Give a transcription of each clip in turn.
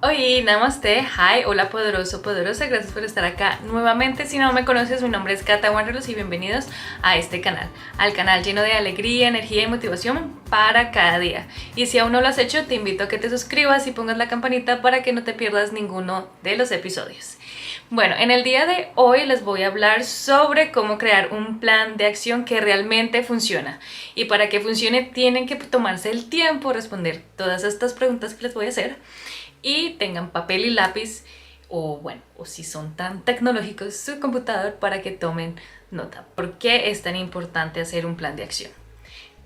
Hoy, namaste, hi, hola poderoso, poderosa, gracias por estar acá nuevamente. Si no me conoces, mi nombre es Cata Wanderlos y bienvenidos a este canal, al canal lleno de alegría, energía y motivación para cada día. Y si aún no lo has hecho, te invito a que te suscribas y pongas la campanita para que no te pierdas ninguno de los episodios. Bueno, en el día de hoy les voy a hablar sobre cómo crear un plan de acción que realmente funciona. Y para que funcione tienen que tomarse el tiempo de responder todas estas preguntas que les voy a hacer. Y tengan papel y lápiz o si son tan tecnológicos, su computador para que tomen nota. ¿Por qué es tan importante hacer un plan de acción?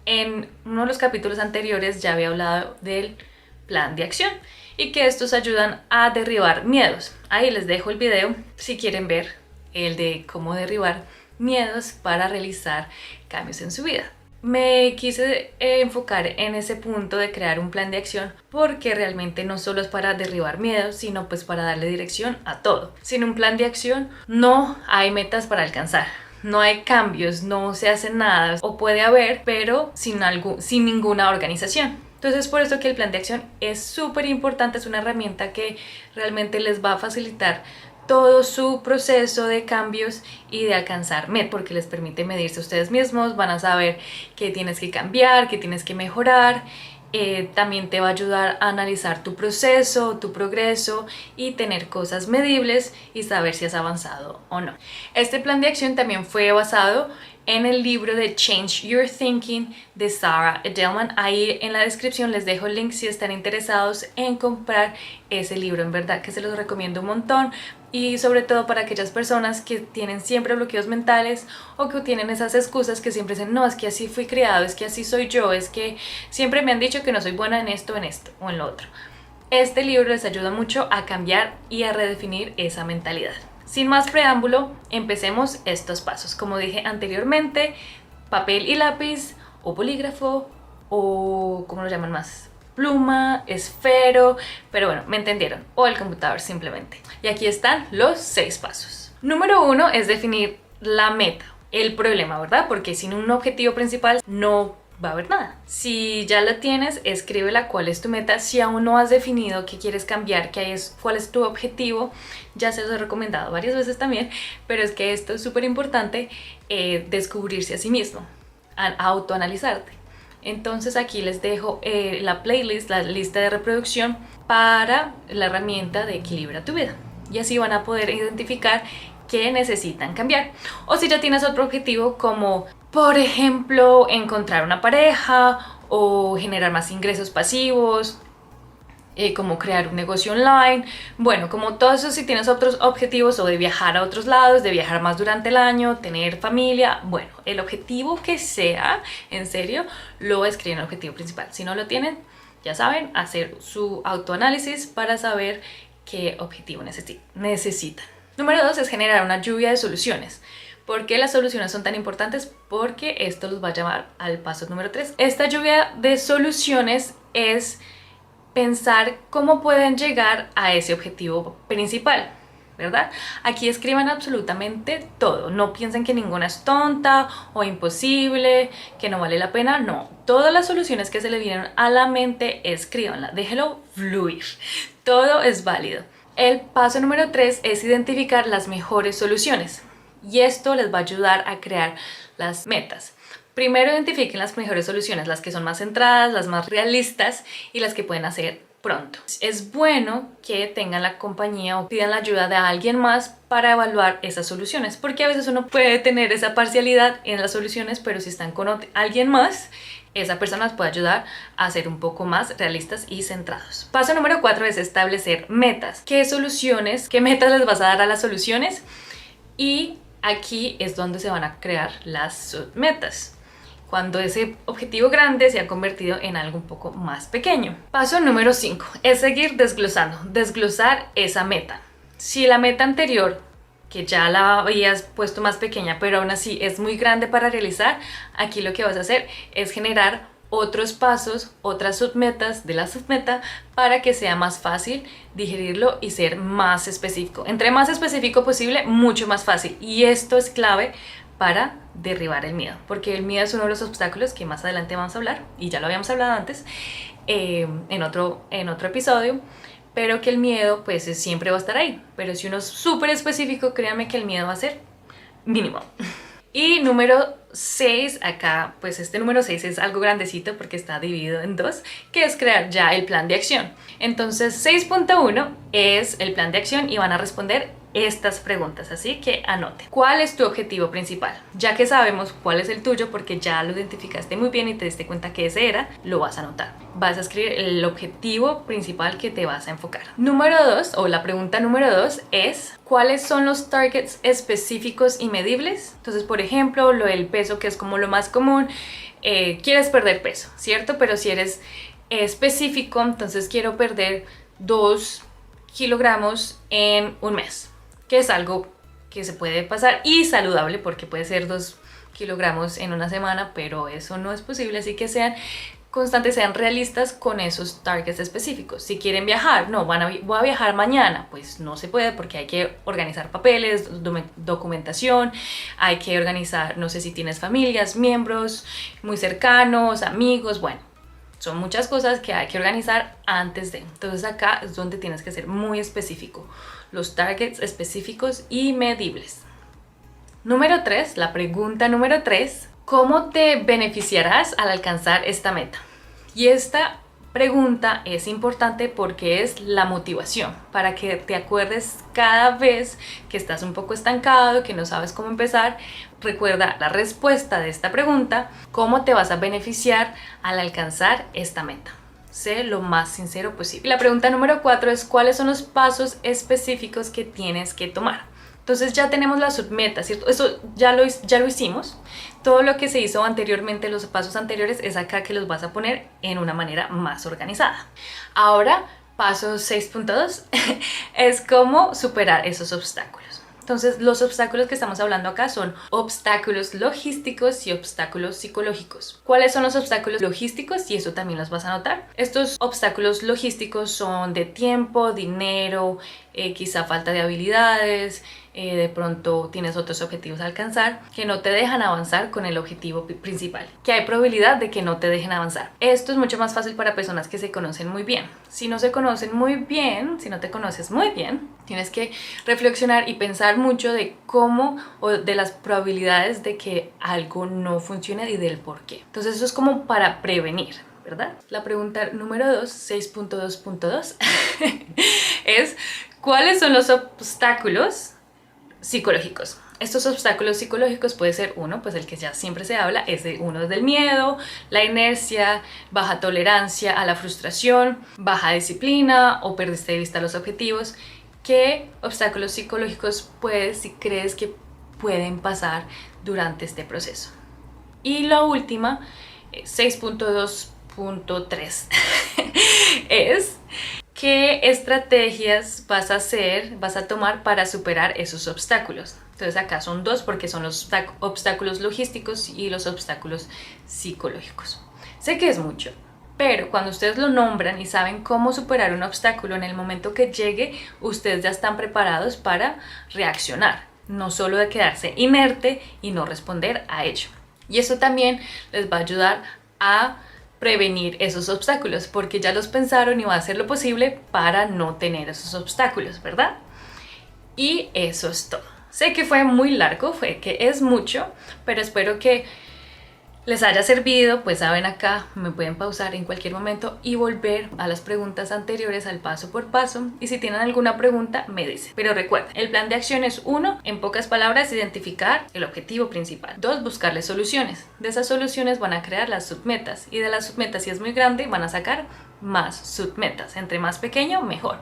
En uno de los capítulos anteriores ya había hablado del plan de acción y que estos ayudan a derribar miedos. Ahí les dejo el video si quieren ver el de cómo derribar miedos para realizar cambios en su vida. Me quise enfocar en ese punto de crear un plan de acción porque realmente no solo es para derribar miedos, sino pues para darle dirección a todo. Sin un plan de acción no hay metas para alcanzar, no hay cambios, no se hace nada, o puede haber, pero sin ninguna organización. Entonces por eso que el plan de acción es súper importante, es una herramienta que realmente les va a facilitar todo su proceso de cambios y de alcanzar metas, porque les permite medirse a ustedes mismos, van a saber qué tienes que cambiar, qué tienes que mejorar. También te va a ayudar a analizar tu proceso, tu progreso y tener cosas medibles y saber si has avanzado o no. Este plan de acción también fue basado en el libro de Change Your Thinking de Sarah Edelman. Ahí en la descripción les dejo el link si están interesados en comprar ese libro. En verdad que se los recomiendo un montón, y sobre todo para aquellas personas que tienen siempre bloqueos mentales o que tienen esas excusas que siempre dicen: no, es que así fui criado, es que así soy yo, es que siempre me han dicho que no soy buena en esto o en lo otro. Este libro les ayuda mucho a cambiar y a redefinir esa mentalidad. Sin más preámbulo, empecemos estos pasos. Como dije anteriormente, papel y lápiz o bolígrafo o ¿cómo lo llaman más? Pluma, esfero, pero bueno, me entendieron, o el computador simplemente. Y aquí están los 6 pasos. Número 1 es definir la meta, el problema, ¿verdad? Porque sin un objetivo principal no va a haber nada. Si ya la tienes, escríbela cuál es tu meta. Si aún no has definido qué quieres cambiar, cuál es tu objetivo, ya se los he recomendado varias veces también, pero es que esto es súper importante, descubrirse a sí mismo, autoanalizarte. Entonces aquí les dejo la playlist, la lista de reproducción para la herramienta de Equilibra tu vida. Y así van a poder identificar qué necesitan cambiar. O si ya tienes otro objetivo, como por ejemplo encontrar una pareja o generar más ingresos pasivos, como crear un negocio online, bueno, como todo eso. Si tienes otros objetivos, o de viajar a otros lados, de viajar más durante el año, tener familia, bueno, el objetivo que sea, en serio, lo escriben en el objetivo principal. Si no lo tienen, ya saben, hacer su autoanálisis para saber qué objetivo necesitan. Número 2 es generar una lluvia de soluciones. ¿Por qué las soluciones son tan importantes? Porque esto los va a llevar al paso número 3. Esta lluvia de soluciones es pensar cómo pueden llegar a ese objetivo principal, ¿verdad? Aquí escriban absolutamente todo. No piensen que ninguna es tonta o imposible, que no vale la pena. No, todas las soluciones que se le vienen a la mente, escríbanla, déjelo fluir. Todo es válido. El paso número 3 es identificar las mejores soluciones, y esto les va a ayudar a crear las metas. Primero identifiquen las mejores soluciones, las que son más centradas, las más realistas y las que pueden hacer pronto. Es bueno que tengan la compañía o pidan la ayuda de alguien más para evaluar esas soluciones, porque a veces uno puede tener esa parcialidad en las soluciones, pero si están con alguien más, esa persona les puede ayudar a ser un poco más realistas y centrados. Paso número 4 es establecer metas. ¿Qué metas les vas a dar a las soluciones? Y aquí es donde se van a crear las submetas, cuando ese objetivo grande se ha convertido en algo un poco más pequeño. Paso número 5 es seguir desglosar esa meta. Si la meta anterior, que ya la habías puesto más pequeña, pero aún así es muy grande para realizar, aquí lo que vas a hacer es generar otros pasos, otras submetas de la submeta, para que sea más fácil digerirlo y ser más específico. Entre más específico posible, mucho más fácil. Y esto es clave para derribar el miedo, porque el miedo es uno de los obstáculos que más adelante vamos a hablar, y ya lo habíamos hablado antes en otro episodio, pero que el miedo pues siempre va a estar ahí. Pero si uno es súper específico, créanme que el miedo va a ser mínimo. Y número 6, acá pues este número 6 es algo grandecito porque está dividido en dos, que es crear ya el plan de acción. Entonces 6.1 es el plan de acción y van a responder estas preguntas, así que anote. ¿Cuál es tu objetivo principal? Ya que sabemos cuál es el tuyo porque ya lo identificaste muy bien y te diste cuenta que ese era, lo vas a anotar. Vas a escribir el objetivo principal que te vas a enfocar. Número 2, o la pregunta número 2 es ¿cuáles son los targets específicos y medibles? Entonces, por ejemplo, lo del peso, que es como lo más común, quieres perder peso, ¿cierto? Pero si eres específico, entonces quiero perder 2 kilogramos en un mes, que es algo que se puede pasar y saludable porque puede ser 2 kilogramos en una semana, pero eso no es posible, así que sean constantes, sean realistas con esos targets específicos. Si quieren viajar, no, voy a viajar mañana, pues no se puede porque hay que organizar papeles, documentación, hay que organizar, no sé si tienes familias, miembros muy cercanos, amigos, bueno, son muchas cosas que hay que organizar antes de. Entonces acá es donde tienes que ser muy específico. Los targets específicos y medibles. Número 3, la pregunta número 3. ¿Cómo te beneficiarás al alcanzar esta meta? Y esta pregunta es importante porque es la motivación, para que te acuerdes cada vez que estás un poco estancado, que no sabes cómo empezar. Recuerda la respuesta de esta pregunta, ¿cómo te vas a beneficiar al alcanzar esta meta? Sé lo más sincero posible. Y la pregunta número 4 es ¿cuáles son los pasos específicos que tienes que tomar? Entonces ya tenemos la submeta, ¿cierto? Eso ya lo hicimos. Todo lo que se hizo anteriormente, los pasos anteriores, es acá que los vas a poner en una manera más organizada. Ahora, paso 6.2 es cómo superar esos obstáculos. Entonces, los obstáculos que estamos hablando acá son obstáculos logísticos y obstáculos psicológicos. ¿Cuáles son los obstáculos logísticos? Y eso también los vas a anotar. Estos obstáculos logísticos son de tiempo, dinero, quizá falta de habilidades, de pronto tienes otros objetivos a alcanzar que no te dejan avanzar con el objetivo principal, que hay probabilidad de que no te dejen avanzar. Esto es mucho más fácil para personas que se conocen muy bien. Si no se conocen muy bien, si no te conoces muy bien, tienes que reflexionar y pensar mucho de cómo o de las probabilidades de que algo no funcione y del por qué. Entonces eso es como para prevenir, ¿verdad? La pregunta número 2, 6.2.2 es ¿cuáles son los obstáculos psicológicos? Estos obstáculos psicológicos puede ser uno, pues el que ya siempre se habla, uno es del miedo, la inercia, baja tolerancia a la frustración, baja disciplina o perdiste de vista los objetivos. ¿Qué obstáculos psicológicos crees que pueden pasar durante este proceso? Y la última, 6.2.3 es ¿qué estrategias vas a tomar para superar esos obstáculos? Entonces acá son dos porque son los obstáculos logísticos y los obstáculos psicológicos. Sé que es mucho, pero cuando ustedes lo nombran y saben cómo superar un obstáculo en el momento que llegue, ustedes ya están preparados para reaccionar, no solo de quedarse inerte y no responder a ello. Y eso también les va a ayudar a prevenir esos obstáculos porque ya los pensaron y va a hacer lo posible para no tener esos obstáculos, ¿verdad? Y eso es todo. Sé que fue muy largo, que es mucho, pero espero que les haya servido. Pues saben, acá me pueden pausar en cualquier momento y volver a las preguntas anteriores al paso por paso, y si tienen alguna pregunta me dicen. Pero recuerden, el plan de acción es 1, en pocas palabras, identificar el objetivo principal. 2, buscarle soluciones. De esas soluciones van a crear las submetas, y de las submetas, si es muy grande, van a sacar más submetas. Entre más pequeño, mejor.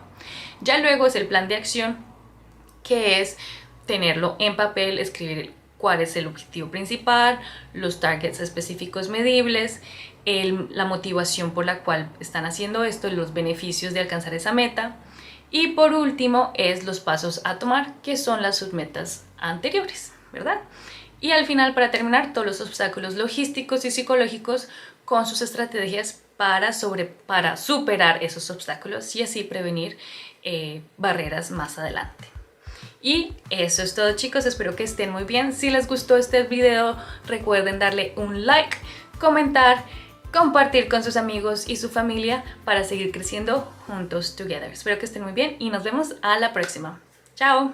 Ya luego es el plan de acción, que es tenerlo en papel, escribir cuál es el objetivo principal, los targets específicos medibles, la motivación por la cual están haciendo esto, los beneficios de alcanzar esa meta, y por último es los pasos a tomar, que son las submetas anteriores, ¿verdad? Y al final, para terminar, todos los obstáculos logísticos y psicológicos con sus estrategias para superar esos obstáculos y así prevenir barreras más adelante. Y eso es todo, chicos, espero que estén muy bien. Si les gustó este video, recuerden darle un like, comentar, compartir con sus amigos y su familia para seguir creciendo juntos, together. Espero que estén muy bien y nos vemos a la próxima. ¡Chao!